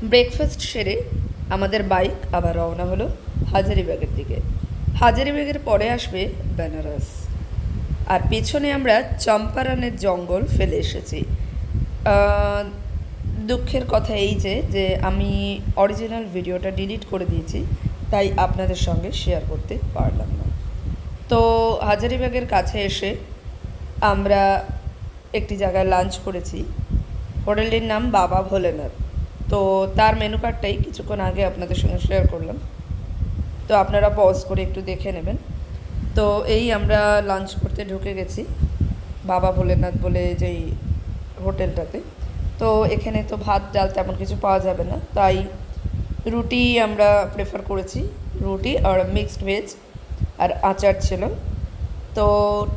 Breakfast সেরে আমাদের bike আবার রওনা হলো হাজারিবাগের দিকে। হাজারিবাগের পরে আসবে বেনারস, আর পেছনে আমরা চম্পারনের জঙ্গল ফেলে এসেছি। দুঃখের কথা এই যে আমি অরিজিনাল ভিডিওটা ডিলিট করে দিয়েছি, তাই আপনাদের সঙ্গে শেয়ার করতে পারলাম না। তো হাজারিবাগের কাছে এসে আমরা একটি জায়গায় লাঞ্চ করেছি। হোটেলটির নাম বাবা ভোলেনাথ। তো তার মেনু কার্ডটাই কিছুক্ষণ আগে আপনাদের সঙ্গে শেয়ার করলাম, তো আপনারা পজ করে একটু দেখে নেবেন। তো এই আমরা লাঞ্চ করতে ঢুকে গেছি বাবা ভোলেনাথ বলে যেই হোটেলটাতে। তো এখানে তো ভাত ডাল তেমন কিছু পাওয়া যাবে না, তাই রুটি আমরা প্রেফার করেছি, রুটি আর মিক্সড ভেজ আর আচার ছিল। তো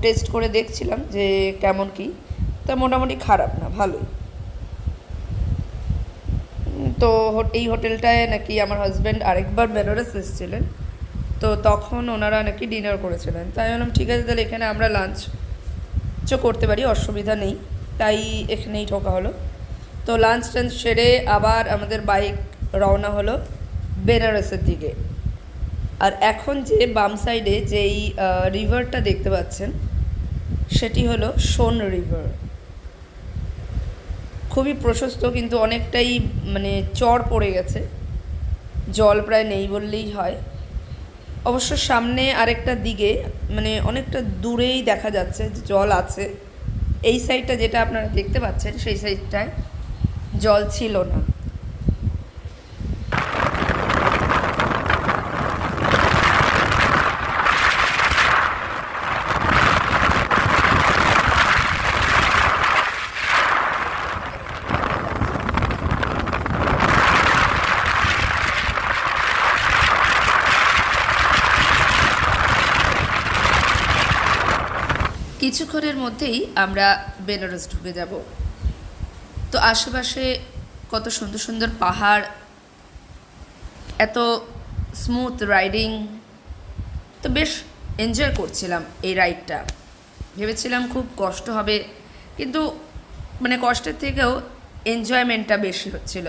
টেস্ট করে দেখছিলাম যে কেমন কি, তা মোটামুটি খারাপ না, ভালোই। তো এই হোটেলটায় নাকি আমার হাজব্যান্ড আরেকবার বেনারস এসেছিলেন, তো তখন ওনারা নাকি ডিনার করেছিলেন। তাই বললাম ঠিক আছে, তাহলে এখানে আমরা লাঞ্চও করতে পারি, অসুবিধা নেই। তাই এখানেই ঢোকা হলো। তো লাঞ্চ টাঞ্চ সেরে আবার আমাদের বাইক রওনা হলো বেনারসের দিকে। আর এখন যে বাম সাইডে যেই রিভারটা দেখতে পাচ্ছেন সেটি হলো সোন রিভার। খুবই প্রশস্ত, কিন্তু অনেকটাই মানে চড় পড়ে গেছে, জল প্রায় নেই বললেই হয়। অবশ্য সামনে আরেকটা দিকে মানে অনেকটা দূরেই দেখা যাচ্ছে যে জল আছে। এই সাইডটা যেটা আপনারা দেখতে পাচ্ছেন সেই সাইডটায় জল ছিল না। কিছুক্ষণের মধ্যেই আমরা বেনারস ঢুকে যাব। তো আশেপাশে কত সুন্দর সুন্দর পাহাড়, এত স্মুথ রাইডিং, তো বেশ এনজয় করছিলাম এই রাইডটা। ভেবেছিলাম খুব কষ্ট হবে, কিন্তু মানে কষ্টের থেকেও এনজয়মেন্টটা বেশি হচ্ছিল।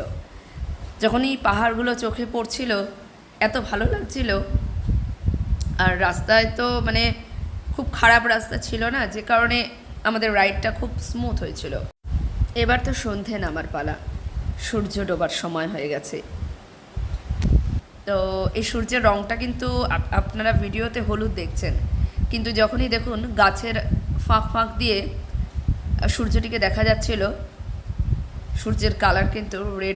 যখন এই পাহাড়গুলো চোখে পড়ছিল এত ভালো লাগছিল। আর রাস্তায় তো মানে খুব খারাপ রাস্তা ছিল না, যে কারণে আমাদের রাইডটা খুব স্মুথ হয়েছিল। এবার তো সন্ধে নামার পালা, সূর্য ডোবার সময় হয়ে গেছে। তো এই সূর্যের রঙটা কিন্তু আপনারা ভিডিওতে হলুদ দেখছেন, কিন্তু যখনই দেখুন গাছের ফাঁক ফাঁক দিয়ে সূর্যটিকে দেখা যাচ্ছিল, সূর্যের কালার কিন্তু রেড।